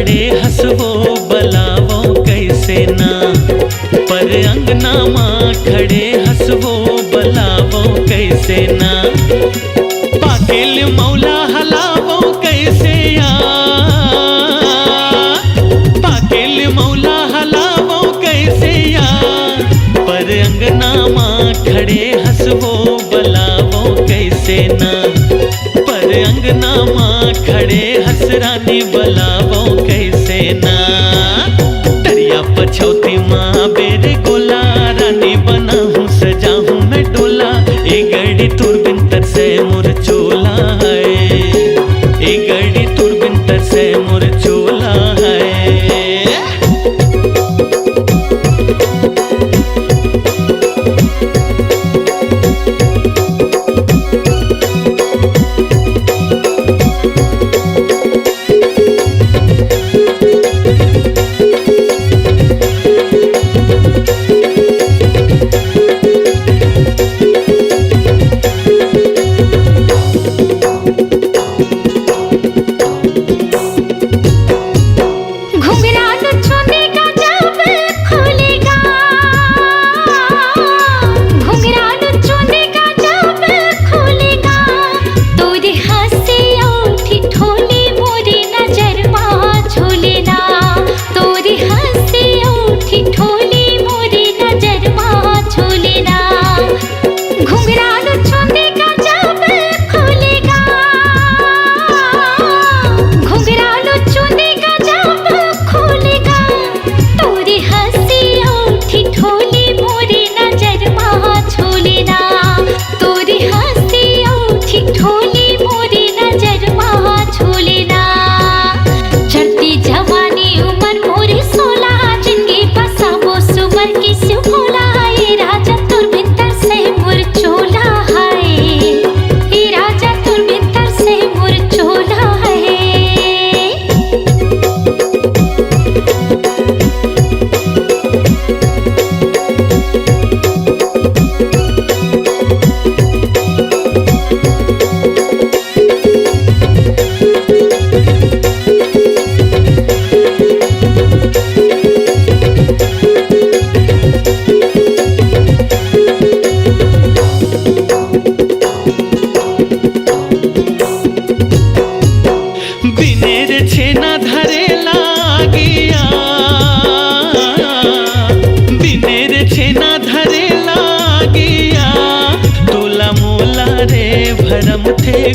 खड़े हंसवो बलावो कैसे ना, पर अंगना माँ खड़े हंसवो बलावो कैसे ना। पाकेल मौला हलावो कैसे या, पाकेल मौला हलावो कैसे या, पर अंगना माँ खड़े हंसवो बलावो कैसे ना, पर अंगना माँ खड़े हंसरानी बलावो कैसे ना। तरिया पछौती माँ बेरे गोला, रानी बना हूँ सजा हूँ मैं डोला, ए गड़ी तुरबिन तरसे मोर चोला है, ए गड़ी तुरबिन तरसे मोर चोला है।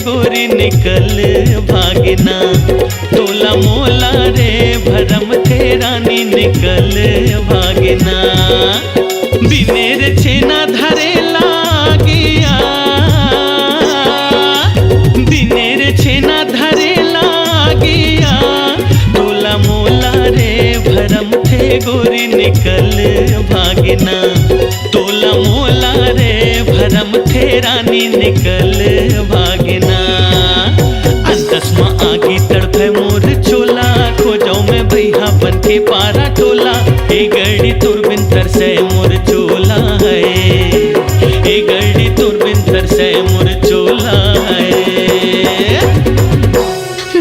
गोरी निकल भागना, तोला मोला रे भरम थे रानी निकल भागना। बिनेर छेना धरे लागिया, बिनेर छेना धरे लागिया, तोला मोला रे भरम थे गोरी निकल भागना, तोला मोला रे भरम थे रानी निकल भागना। अंतस्मा आगी तड़पे मोर चोला, खोजाऊ में भैया बन के पारा टोला, ए गड़ी तुरबिन तरसे मोर चोला है, ए गड़ी तुरबिन तरसे मोर चोला है।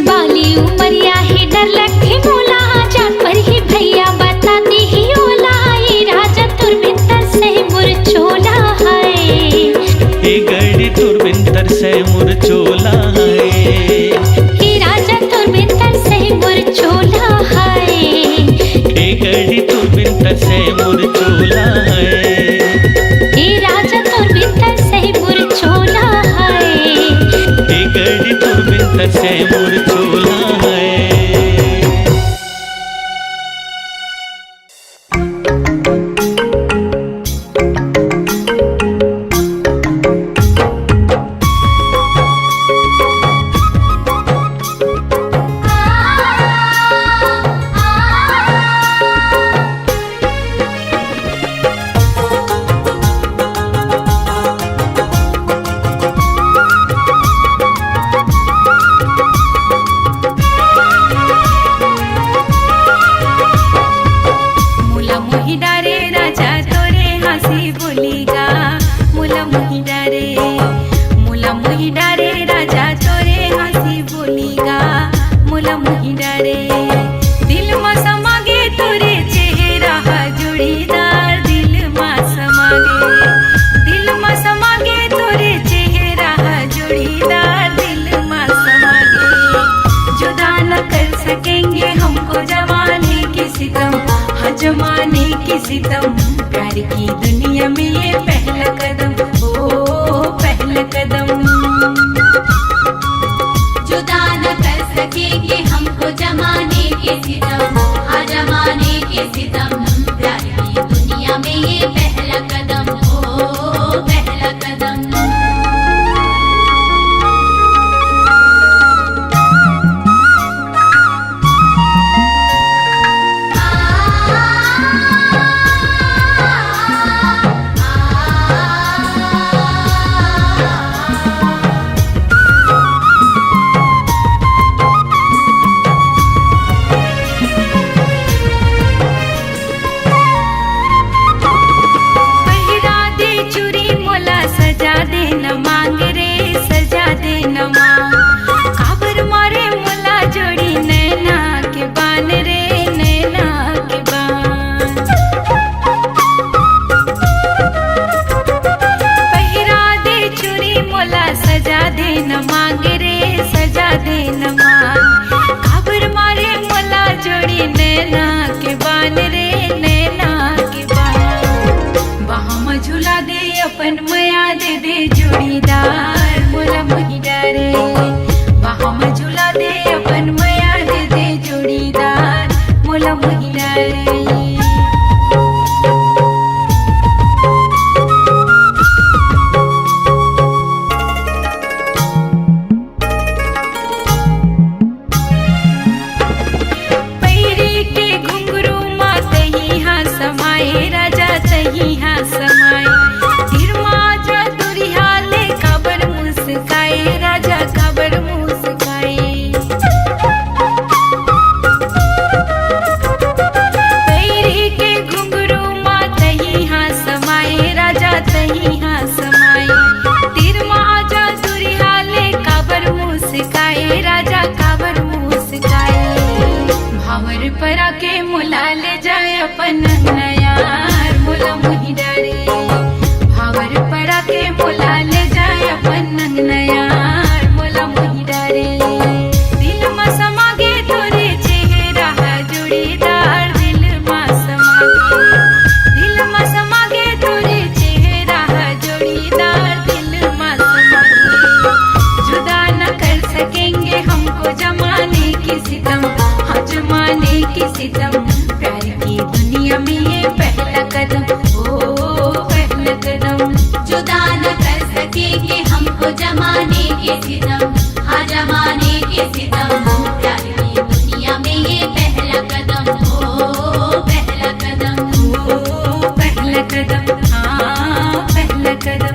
बाली उमरिया ही डर लगे मोला, जान पर ही भैया बताते ही ओला, ये राजा तुरबिन तरसे मोर चोला है, ए गड़ी तुरबिन तरसे मोर चोला है, ये राजा तुरबिन तरसे मोर चोला है, ए गड़ी तुरबिन तरसे मोर चोला है, ये राजा तुरबिन तरसे मोर चोला है, ए गड़ी तुरबिन तरसे मोर चोला है। सितम, प्यार की दुनिया में ये पहला कदम, ओ पहला कदम। जुदा न कर सकेंगे हमको जमाने के सितम, हाँ जमाने के सितम। प्यार की दुनिया में ये पहला कदम, ओ पहला कदम। अपन मया दे दे जोड़ीदार मोला मोही डारे, बाहों झूला दे अपन मया दे दे जोड़ीदार मोला मोही डारे। परा के मुला ले जाए अपन नयार मोला मोही डारे, भावर परा के मुला ले जाए अपन नयार मोला मोही डारे। दिल में समागे तोरे चेहरा जोड़ीदार, दिल में समागे, दिल में समागे तोरे चेहरा जोड़ीदार, दिल में समागे। जुदा न कर सकेंगे हमको जमाने की सितम, जमाने की सितम। प्यार की दुनिया में ये पहला कदम, ओ पहला कदम। जुदा न कर सकेंगे हमको जमाने के सितम, हाँ जमाने के सितम। प्यार की दुनिया में ये पहला कदम, ओ पहला कदम, ओ पहला कदम, हाँ पहला कदम।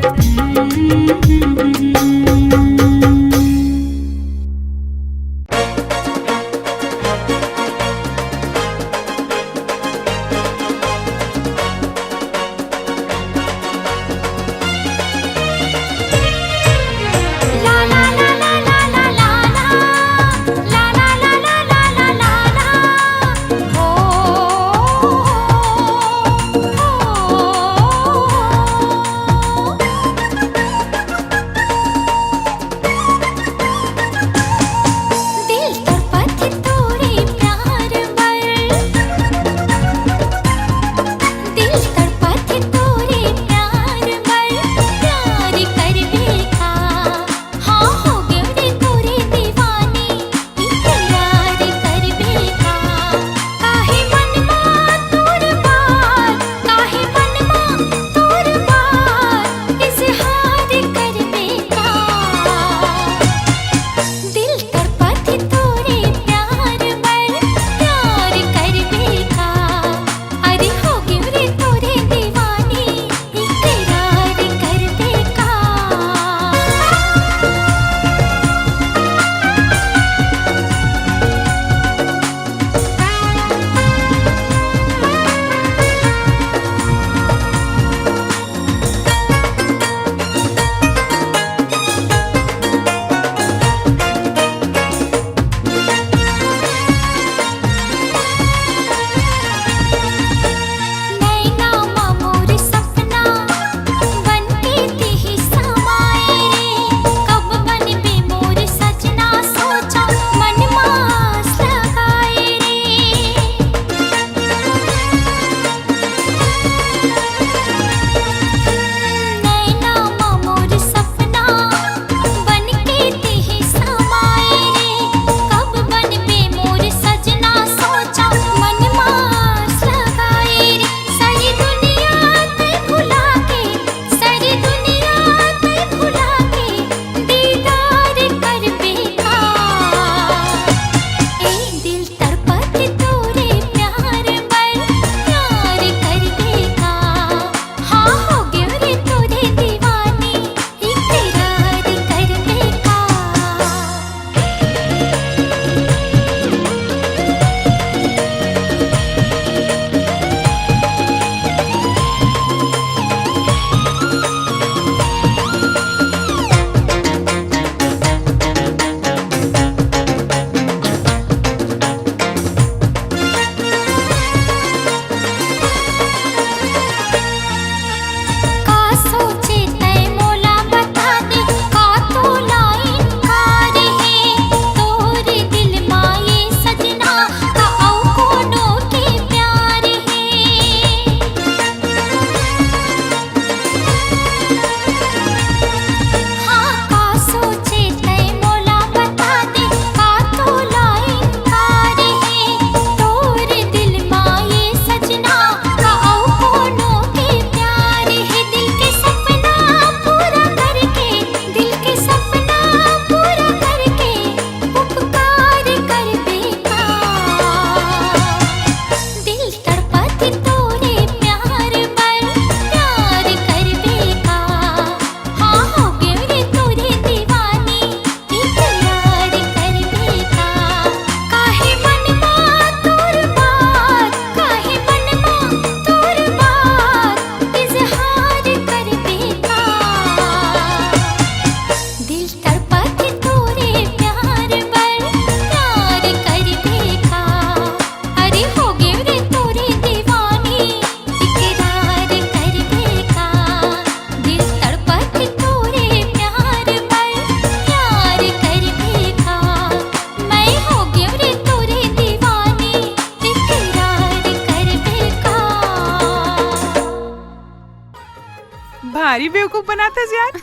भारी बेवकूफ बनातास यार।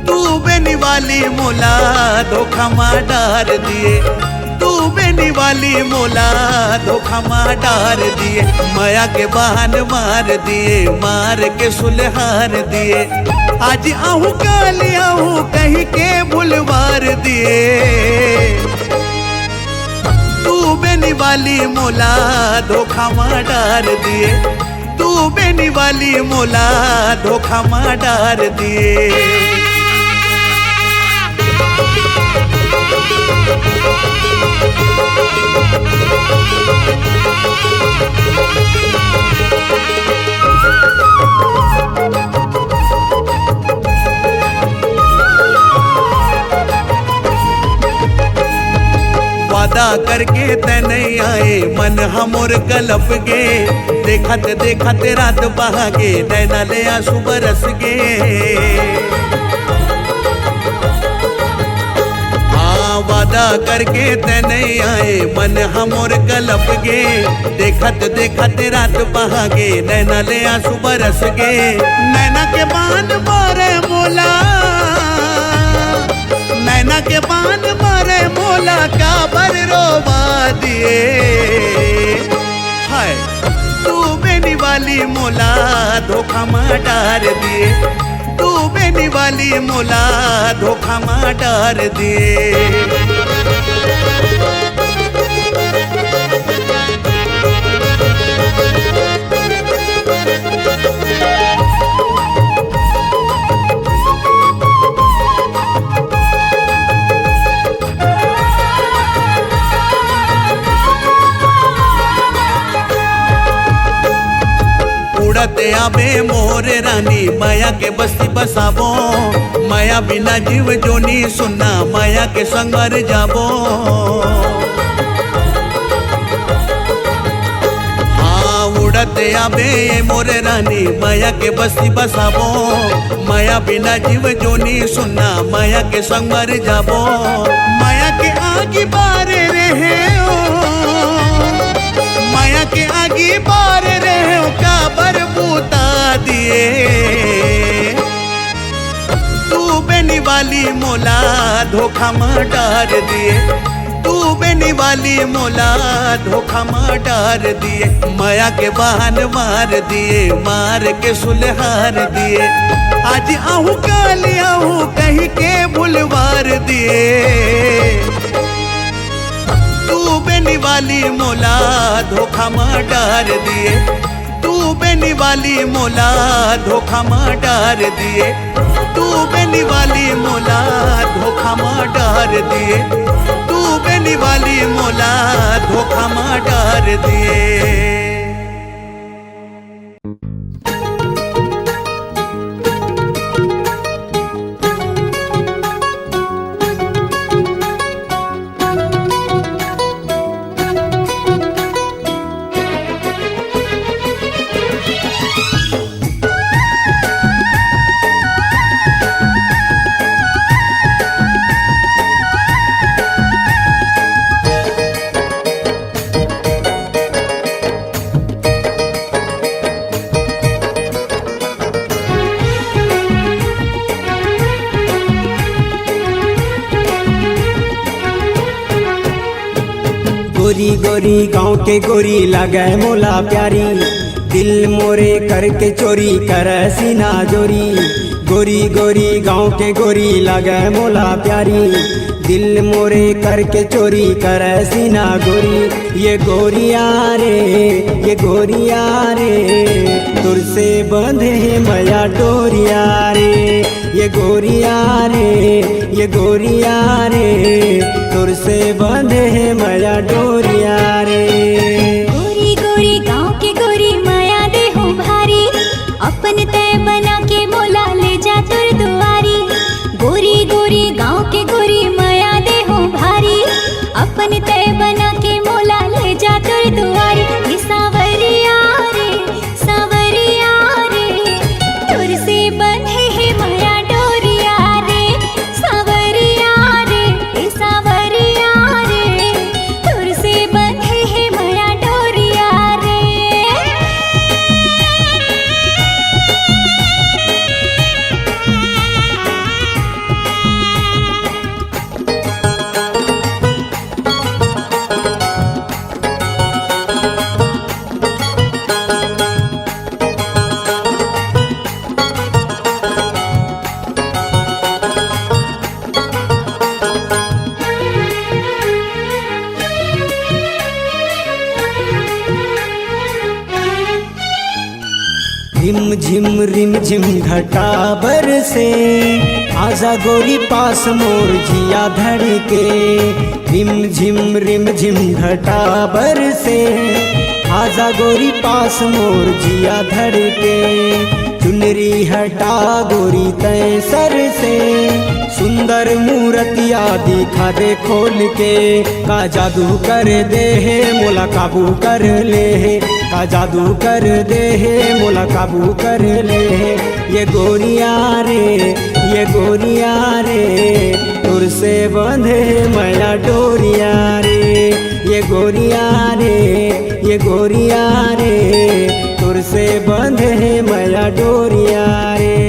तू बेनी वाली मोला धोखा मार डार दिए, तू बेनी वाली मोला धोखा मार डार दिए, माया के बहान मार दिए, मार के सुलहार दिए, आज आहू काल आहू कहीं के बुलवार दिए। तू बेनी वाली मोला धोखा मार डार दिए, तू बेनी वाली मोला धोखा मार डार दिए। वादा करके ते नहीं आए मन हमोर कलप गे, देखत देखत रात बहागे नैना ले आंसू बरस गे। वादा करके ते नहीं आए मन हमोर कलप गे, देखत देखत रात बहागे नैना ले आंसू बरस गे। नैना के बान मारे मोला, नैना के बान मारे मोला काबर रोवा दिए। हाय तू बेनी वाली मोला धोखा मार डार दिए, तू बेनी वाली मोला धोखा मार डार दिए। उड़ते आबे मोर रानी माया के बस्ती बसाबो, माया बिना जीव जोनी सुनना माया के संग मर जाबो। हाँ उड़ते आबे मोर रानी माया के बस्ती बसाबो, माया बिना जीव जोनी सुनना माया के संग मर जाबो। माया के आगे बारे रहे ओ, माया के आगे बार रहे हो काबर बूता दिए। तू बेनी वाली मोला धोखा मार डार दिए, तू बेनी वाली मोला धोखा मार डार दिए, माया के बहान मार दिए, मार के सुलहार दिए, आज आहू काल आहू कहीं के बुलवार दिए। तू बेनी वाली मोला धोखा मार डार दिए, तू बेनी वाली मोला धोखा मार डार दिए, तू बेनी वाली मोला धोखा मार डार दिए, तू बेनी वाली मोला धोखा मार डार दिए। गोरी गोरी गाँव के गोरी लगे मोला प्यारी, दिल मोरे करके चोरी कर सीना जोरी। गोरी गोरी गाँव के गोरी लगे मोला प्यारी, दिल मोरे करके चोरी कर सीना गोरी। ये गोरिया रे ये गोरिया रे, तुर से बंधे मैया डोरिया रे। ये गोरिया रे ये गोरिया रे, तुर से बंधे मैया डोरिया रे। गोरी गोरी गाँव के गोरी माया दे हो भारी, अपन तय बना के मोला ले जा तुर दुआरी। गोरी गोरी गाँव के गोरी माया दे हो भारी, अपन तय बना के मोला ले जा तुर दुआरी। ये सावरिया रे सावरिया रे, तुर से बंधे है माया डोरिया रे। सावरिया रे सावरिया रे, तुर से बंधे है माया रिम झिम घटा बरसे, आजा गोरी पास मोर जिया धड़के। रिम झिम घटा बरसे, आजा गोरी पास मोर जिया धड़के। चुनरी हटा गोरी तय सर से, सुंदर मूर्तिया दिखा दे खोल के। का जादू कर दे है मोला काबू कर ले है, का जादू कर दे है मोला काबू कर ले है। ये गोरिया रे तुर से बंधे मैया डोरिया रे। ये गोरिया रे तुर से बंधे मैया डोरिया रे।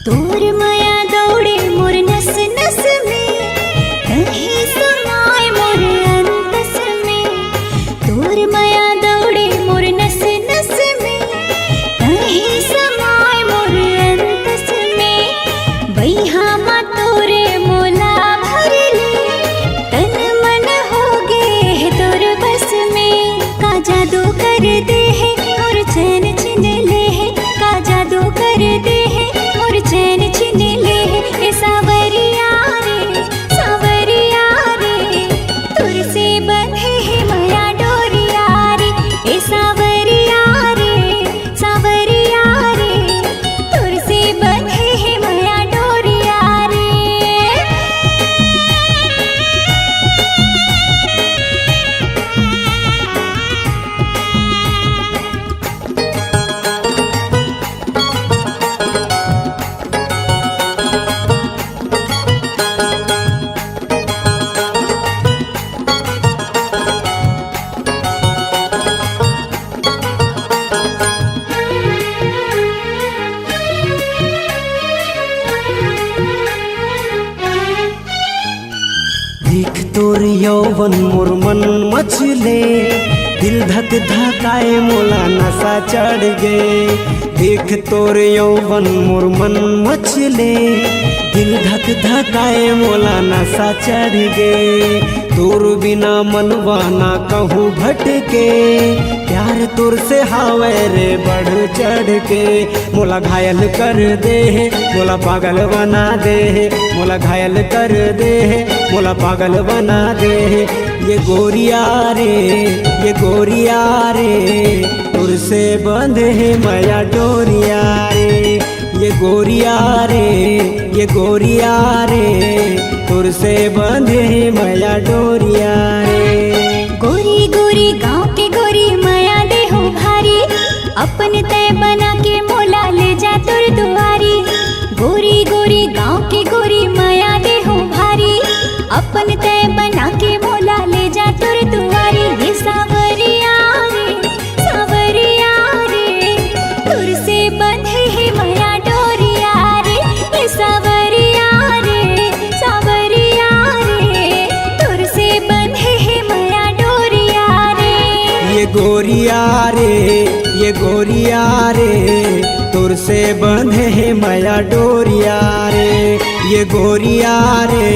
तोर माया दौड़े मोर नस नस में, कहीं समाए मोर अंतस में। तोर माया दौड़े मोर नस नस में, कहीं समाए मोर अंतस में। बैहा मा तोरे मोला भर ले, तन मन हो गे है तोर बस में। का जादू कर दे है और चैन छिन ले है, का जादू कर दे है और चैन छिन ले है। ए सावरिया रे तुर से बंधे है माया डोरिया रे। ए सावरिया रे तुर से बंधे है माया डोरिया रे। देख तोर यौवन मोर मन मचले, दिल धक धकाए मोला नशा चढ़ गे। देख तोर यौवन मोर मन मचले, दिल धक धकाए मोला नशा चढ़ गे। तोर बिना मनवा ना कहूँ भटके, प्यार तोर से हावे रे बढ़ चढ़ के। मोला घायल कर दे है मोला पागल बना दे है, मोला घायल कर दे है मोला पागल बना दे है। ये गोरिया रे तुर से बंधे है माया डोरिया रे। ये गोरिया रे तुर से बंधे है माया डोरिया रे। गोरी गोरी गाँव के गोरी माया दे हो भारी, अपन तय बना के मोला ले जा तुर दुआरी। गोरी गोरी गाँव के गोरी माया दे हो भारी, अपन तय बना के मोला ले जा तुर दुआरी। ये सावरिया रे तुर से बंधे है माया डोरिया रे। ये सावरिया रे तुर से बंधे है माया डोरिया रे। ये गोरिया रे तुर से बंधे है माया डोरिया रे। ये गोरिया रे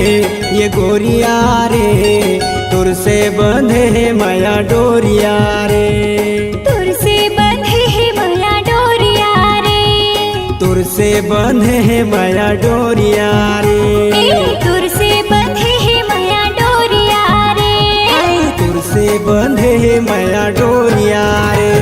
तुर से बंधे है माया डोरिया रे। तुर से बंधे है माया डोरिया रे। तुर से बंधे है माया डोरिया रे। तुर से बंधे है माया डोरिया रे। तुर से बंधे है माया डोरिया रे।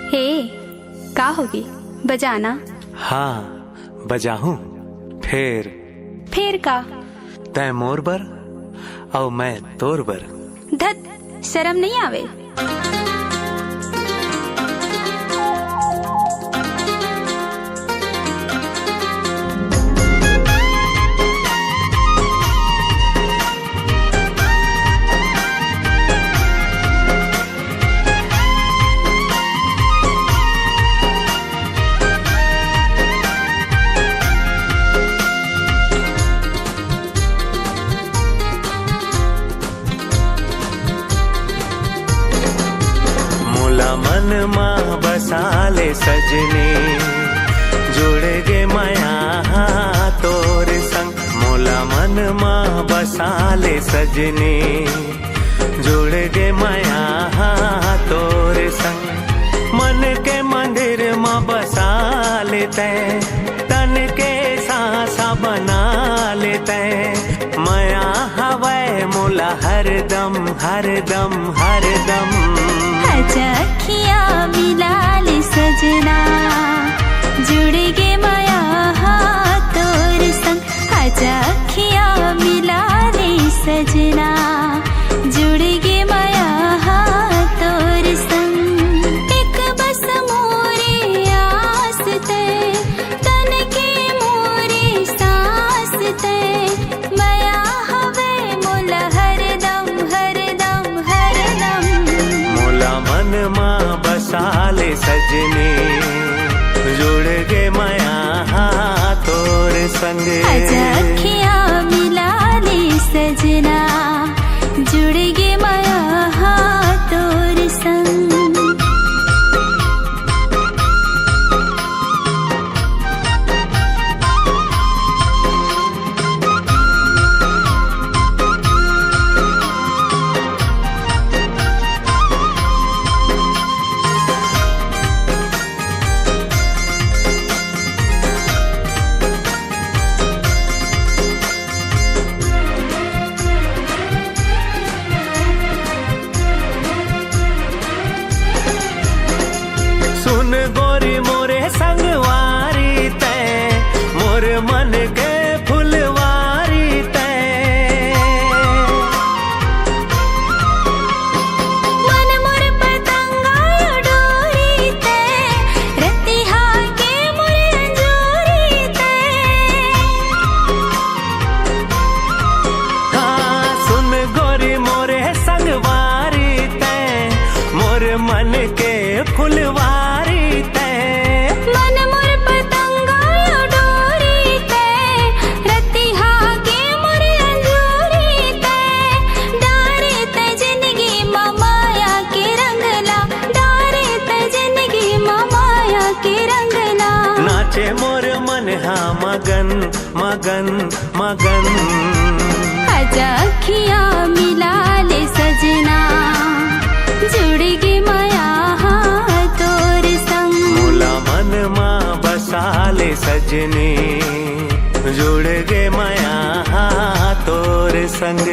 हे का होगी बजाना? हाँ बजाहूँ। फिर फिर का? तय मोर बर और मैं तोर बर। धत, शर्म नहीं आवे? मन माँ बसाले सजने, जुड़ गे माया तोर संग। मोला मन माँ बसाले सजने, जुड़ गे माया तोर संग। मन के मंदिर माँ बसा लेते, तन के सासा बना लेते। माया हवै मोला हरदम हरदम हरदम। अखिया मिला ले सजना, जुड़ गे माया तोर संग। अखिया मिला ले सजना, जुड़ गे माया तोर संग। एक बस मोरे आस ते, तन के मोरे सांस ते। माया हवे मोला हरदम हरदम हरदम। मोला मन माँ बसाले सजने, जुड़ गे माया तोर संग। अखिया मिला ले सजना, जुड़ गे माया तोर संग। सुन गोरी मोरे संगवारी तै, मोर मन के फुलवारी तै। मन मोर पतंगा डोरी ते, रतिहा के मोर अंजोरी ते। हाँ सुन गोरी मोरे संगवारी तै, मोर मन के फुलवारी तै। मन मोर पतंगा डोरी ते, रतिहा के मोर अंजोरी ते। डारे ते जिंदगी माया के रंगला, डारे ते जिंदगी माया के रंगला। नाचे मोर मन हा मगन मगन मगन। अखिया मिला ले सजना, जुड़ गे माया तोर संग। मोला मन माँ बसाले सजने, जुड़ गे माया तोर संग।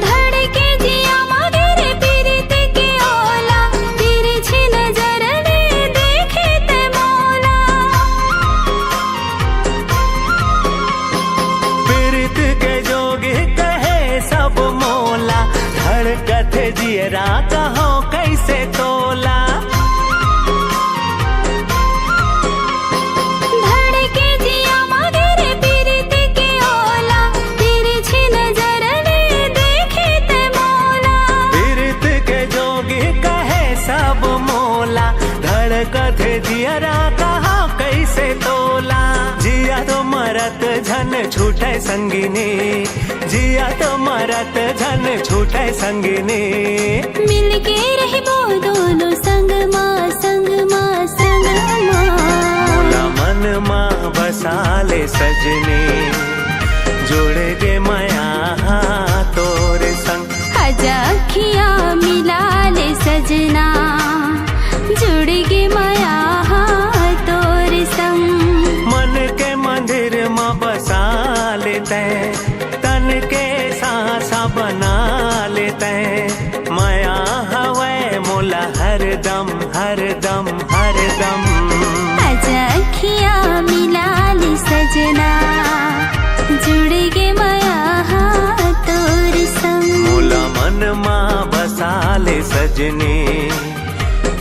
धड़के जिया मगरे पीरित के ओला, तिरछी नजर ने देखे ते मौला। पीरित के जोगी कहे सब मोला, धड़कत जियरा कहो कैसे तोला। धड़के जिया मगरे पीरित के ओला, तिरछी नजर ने देखे ते मौला। पीरित के जोगी कहे सब मोला, धड़कत जियरा कहा कैसे तोला। जिया तो मरत झन छूटे संगिनी, जिया तो मरत झन छूटे संगिनी। मिलके रहबो दोनों संग माँ संग माँ संग माँ। मोला मन माँ बसाले सजने, जुड़ गे माया हर दम हर दम हर दम। आजा अखियाँ मिला ले सजना, जुड़ेगे माया तोर संग। मोला मन माँ बसा ले सजनी,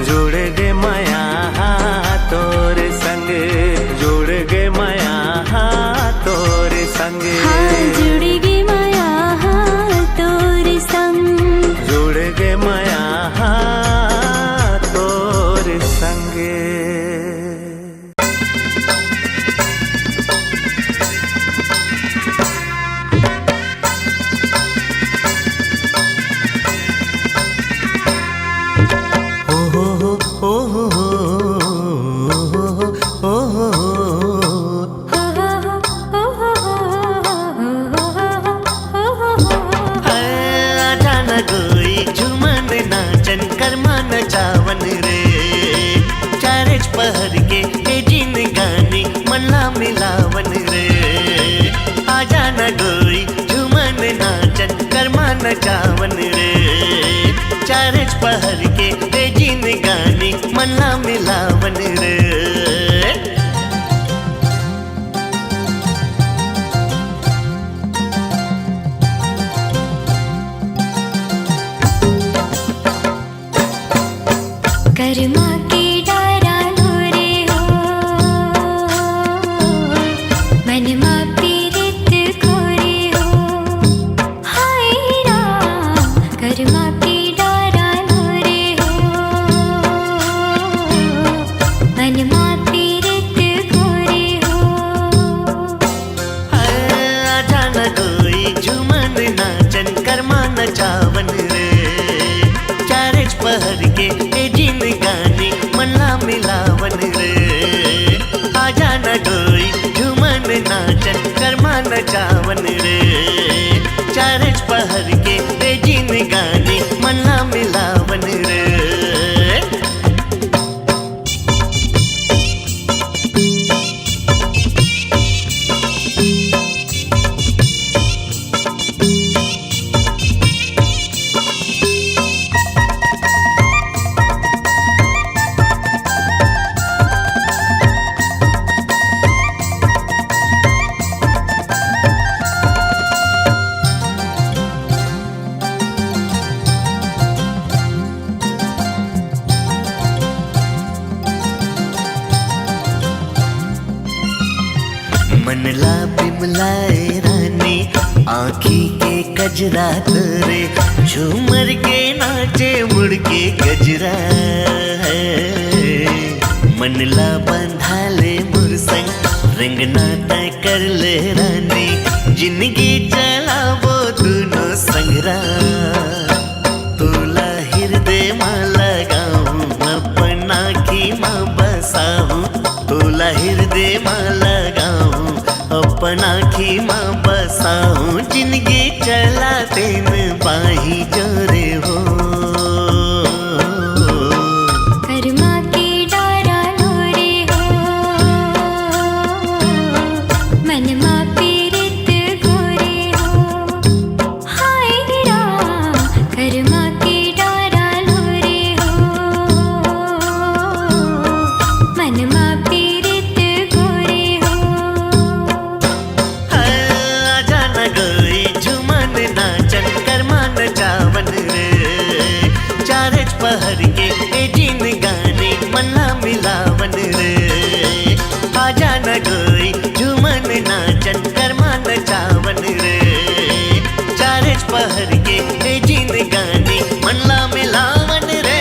जुड़ गे माया तोर संग, जुड़ गे माया तोर संग। हाँ जुड़ेगी माया तोर संग, जुड़ गे माया तोर संग। पहर के ए जिन गाने मल्ला मिलावन रे। आजा न गोरी झूमन नाचन कर्मा नचावन रे। चारज पहर के ए जिन गाने मल्ला मिलावन रे। कर्मा के डारा लोरे हो, मन मा पीरित खोरे हो। हाय राम कर्मा के डारा लोरे हो, मन मा पीरित खोरे हो। आजा न गोरी झूमन नाचन कर्मा नचावन रे। चारज पहर के ए जिन गाने मल्ला मिलावन रे। आजा न गोरी झूमन नाचन कर्मा नचावन रे। चारज पहर के ए जिन गाने मल्ला मिलावन रे। मनला बिमलाए रानी आँखी के कजरा तोरे। झूमर के नाचे मुड़ के गजरा है। मनला बंधा ले मुरसंग रंगना तय कर ले रानी। जिंदगी चला वो दोनों संगरा। तोला हृदय माँ लगाऊं अपना की माँ बसाऊं। तोला हृदय माँ लगाऊं अपना की माँ बसाऊं। जिंदगी चला दिन बाही जोरे हो। कर्मा के डारा लोरे हो, मन मा पीरित गोरे हो। हाय राम कर्मा के डारा लोरे हो, मन मा पीरित गोरे हो। आजा न गोरी झूमन नाचन कर्मा नचावन रे। चारज पहर के ए जिन गाने मल्ला मिलावन रे। आजा न गोरी झूमन नाचन कर्मा नचावन रे। चारज पहर के ए जिन गाने मल्ला मिलावन रे।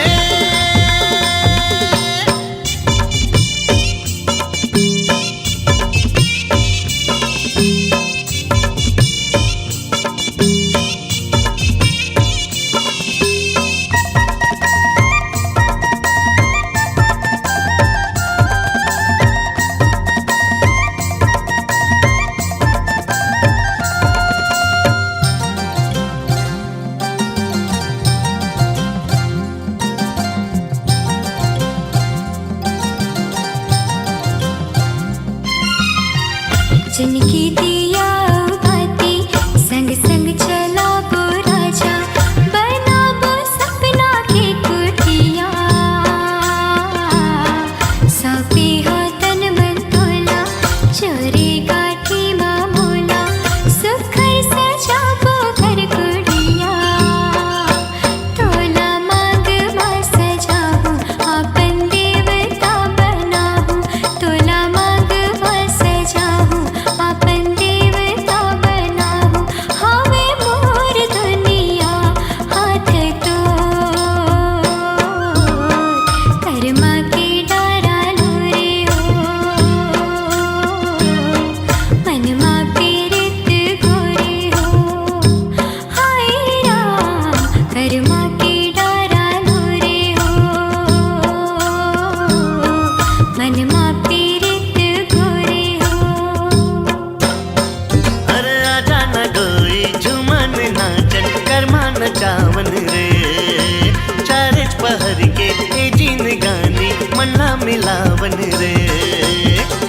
मिलावन रे।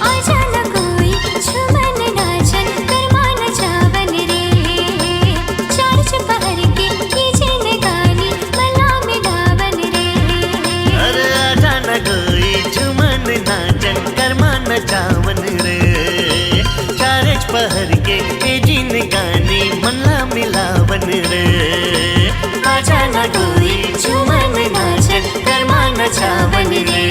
आजा न कोई छुमन नाचन करमान चावन रे, चार चपहर के कीजिन गानी मला मिलावन रे। अरे आजा न कोई झुमन नाचन करमान चावन रे, चारच पहर के जिन गानी मला मिलावन रे। आजा न कोई झुमन नाचन करमान चावन रे,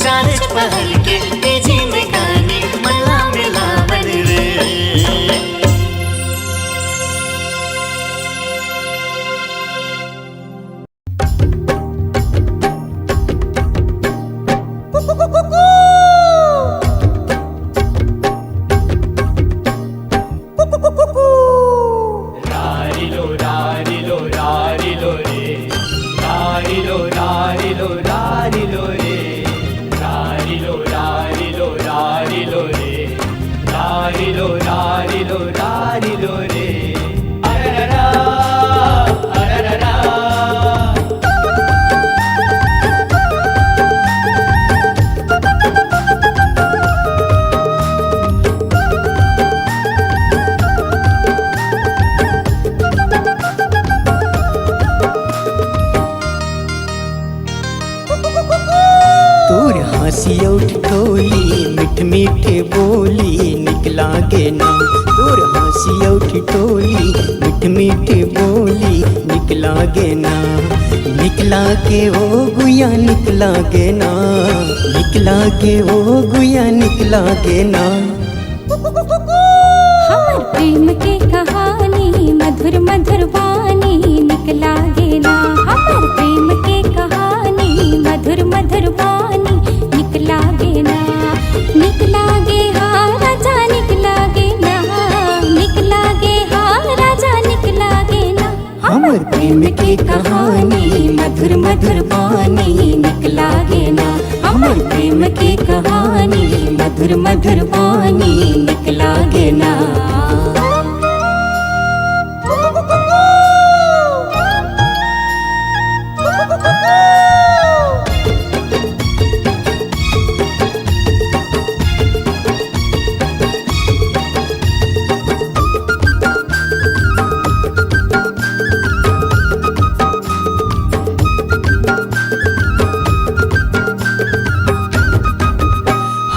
चारच पहर के जिन गानी मला मिलावन रे। तोर हंसिया ठिठोली मिठ मीठे बोली निकला गे ना। तोर हंसिया ठिठोली मिठ मीठे बोली निकला गे ना। निकला के ओ गुया निकला गे ना, निकला के ओ गुया निकला गे ना। हमर प्रेम के कहानी मधुर मधुर वाणी निकला गे ना। हमर प्रेम के कहानी मधुर मधुर वाणी निकला गे ना। निकला गे हाँ राजा निकला गे ना, निकला गे हाँ राजा निकला गे ना। हमर प्रेम के कहानी मधुर मधुर वाणी निकला गे ना। हमर प्रेम के कहानी मधुर मधुर वाणी निकला गे ना।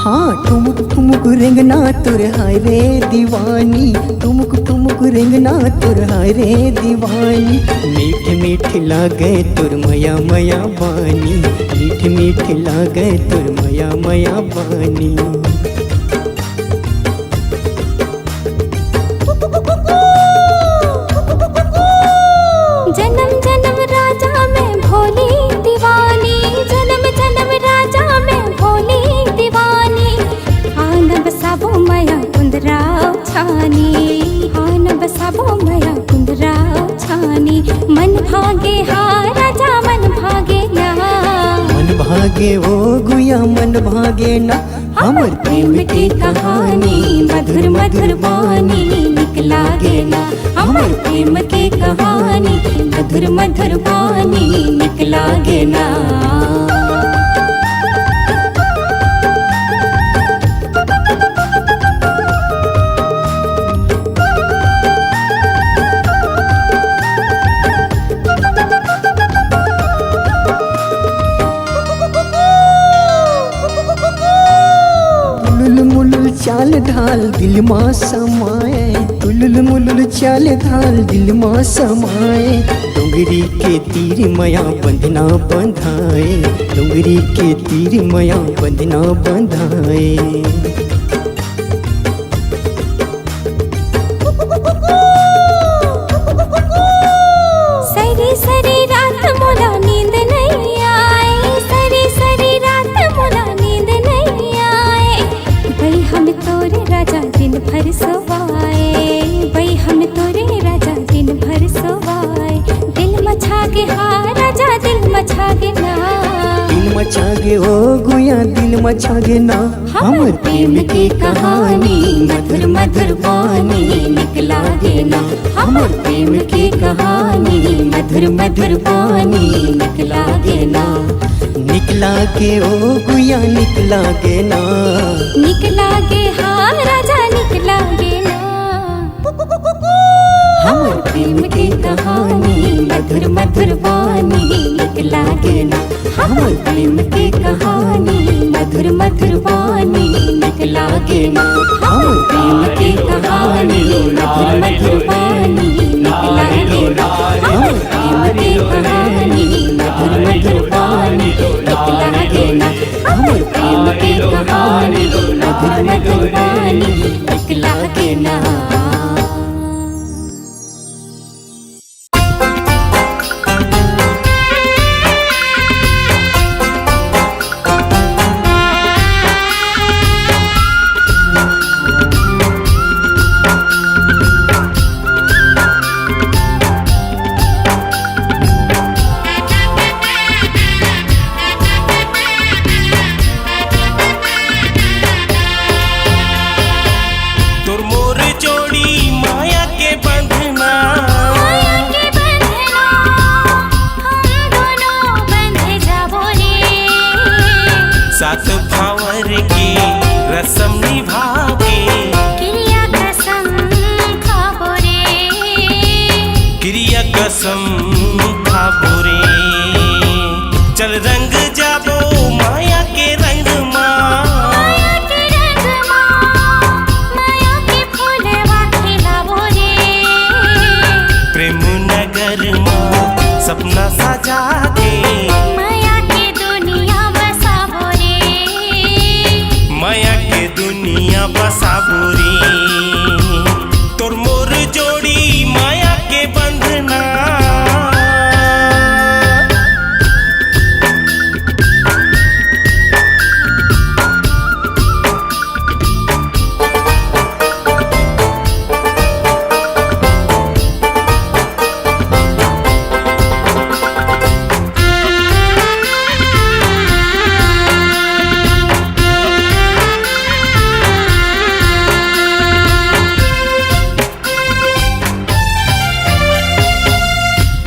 हाँ ठुमुक ठुमुक रेंगना तुर हाय रे दीवानी, ठुमुक ठुमुक रेंगना तुर हाय रे दीवानी। मीठ मीठ लागे तुर मया मया बानी, मीठ मीठ लागे तुर मया मया बानी। जन्म जन्म राजा में भोली दीवानी, जन्म जन्म राजा में भोली दीवानी। आन बसाबो मया कुंदराव छानी, आन बसाबो मया कुंदराव छानी। मन भागे हाँ राजा मन भागे ना, मन भागे ओ गुया मन भागे ना। हमर प्रेम की कहानी मधुर मधुर वाणी निकला गे ना। हमर प्रेम की कहानी मधुर मधुर वाणी निकला गे ना। मुलुल मुलुल चाल ढाल दिल माँ समाए, मुलुल मुलुल चाल ढाल दिल माँ समाए। डोंगरी के तीर मया बंधना बंधाए, डोंगरी के तीर मया बंधना बंधाए। सरी सरी रात मोला नींद नहीं आए, सरी सरी रात मोला नींद नहीं आए। भाई हम तोरे राजा दिन भर सोवाए, भाई हम तोरे राजा दिन भर सोवाए। दिल मछागे हाँ राजा दिल मछागे ना, दिल मचागे ओ गुया दिल मचागे ना। हमर प्रेम की कहानी मधुर मधुर वाणी निकला गे ना। हमर प्रेम की कहानी मधुर मधुर वाणी निकला गे ना। निकला निकला के ओ गुया निकला के ना, निकला गे हाँ राजा निकला गे ना। हमर प्रेम की कहानी मधुर मधुर वाणी निकला गे ना, हमर प्रेम की कहानी मधुर मधुर वाणी निकला गे ना, हमर प्रेम की कहानी मधुर मधुर वाणी निकला गे ना, हमर प्रेम की कहानी मधुर मधुर वाणी निकला गे ना, हमर प्रेम की कहानी मधुर मधुर वाणी निकला गे ना। सात भावर की रसम निभा के क्रिया कसम खाबो रे, क्रिया कसम खाबो रे। चल रंग जाबो माया के रंग माया के रंग माँ, माया के फूलवा खिलाबो रे। प्रेम नगर माँ सपना सजा के माया के दुनिया बसाबो रे, माया के दुनिया बसाबो रे। तोर मोर जोड़ी माया के बंधना,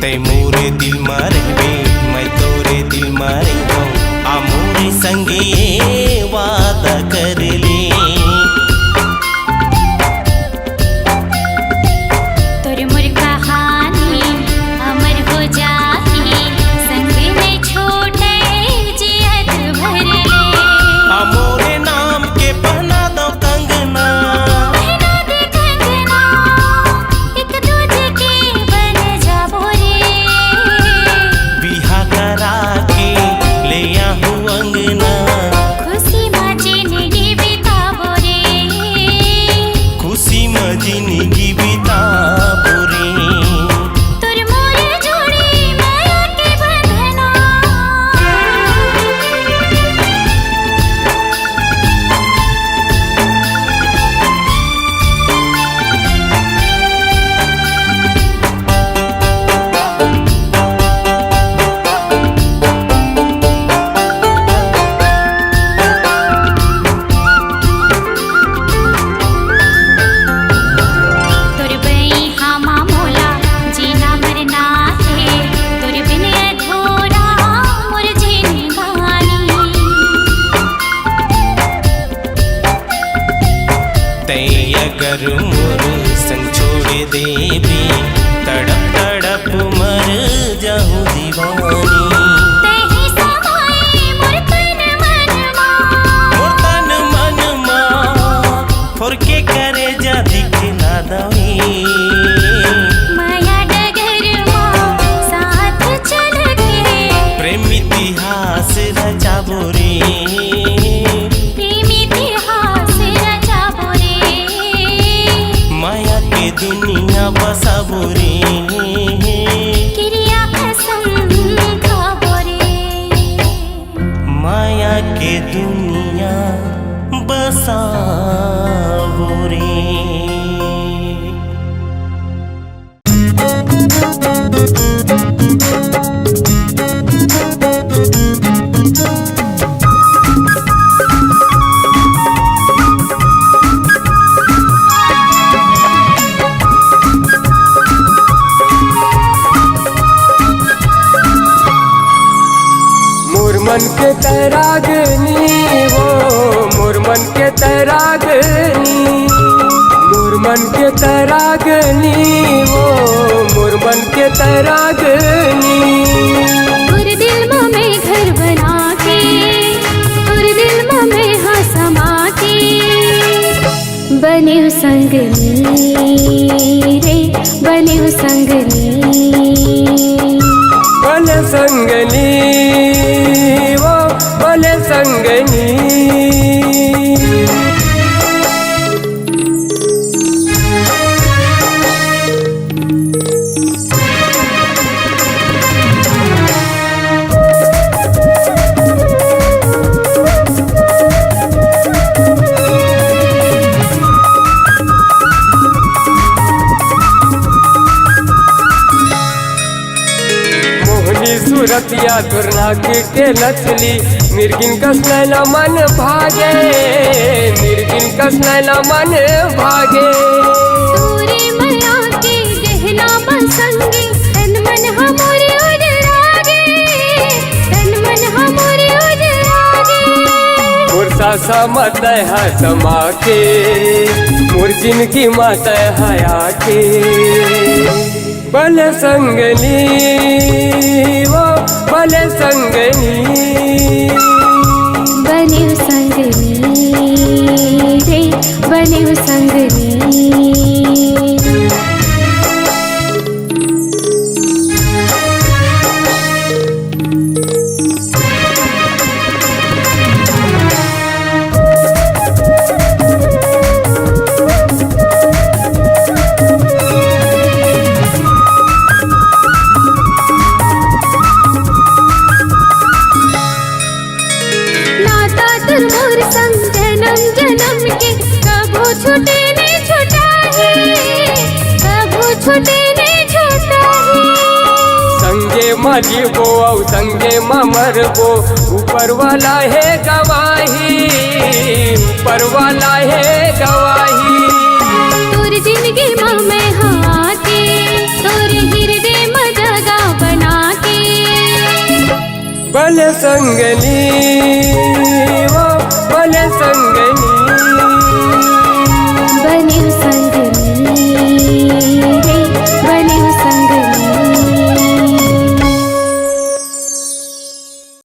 तै मोरे दिल में रहबे मैं तोरे दिल में रहूं, आ मोरे संगे ये वादा कर ले। तोर मोर कहानी अमर हो जाही, संग में छोटे जियत भर ले। आ मोरे नाम के पहना दो कंगना, पहना दे कंगना, एक दूजे के बन जाबो रे। बिहा करा के ले आहूं अंगना, खुशी में जिंदगी बिताबो रे, खुशी में जिंदगी बिताबो रे। तोर मोर जोड़ी माया के बंधना। तोर बई हामा मोला जीना मरना है, तोर बिन अधूरा मोर जिंदगानी। तै अगर मोर संग छोड़ देबे, तड़प तड़प मर जाऊं दीवानी। तेहि समाए मोर तन मन माँ, मोर तन मन माँ फोर के करे जा दिखला दवी। माया डगर माँ साथ चल के, प्रेम इतिहास रचाबो रे, प्रेम इतिहास रचाबो रे। माया के दुनिया बसाबो रे, क्रिया कसम खाबो रे, माया के दुनिया बसाबो रे। मन के तैरागनी वो मोर मन के तैरागनी मोर मन के तैरागनी वो मोर मन के तैरागनी तोर दिल में घर बना के तोर दिल में हाँ समा के बने संगनी रे बने संगनी बने संगनी वो बने संगनी सूरतिया दुर्नाक के नचली मिर्गिन कस नैना मन भागे मिर्गिन कस नैना मन भागे तोरे माया के गहना बसंगे तन मन हमरे उजरागे तन मन हमरे उजरागे मुरसा समत है समा के मुर्जिन की मत हया के बले संगनी वो बले संगनी बने संगनी रे बने संगनी छूटे नहीं छूटा है कबो छूटे नहीं छूटा है संगे मरी वो और संगे मर वो ऊपर वाला है गवाही ऊपर वाला है गवाही तोर जिंदगी में हाँ के तोर हृदय में जगह बना के बले संगनी वो बले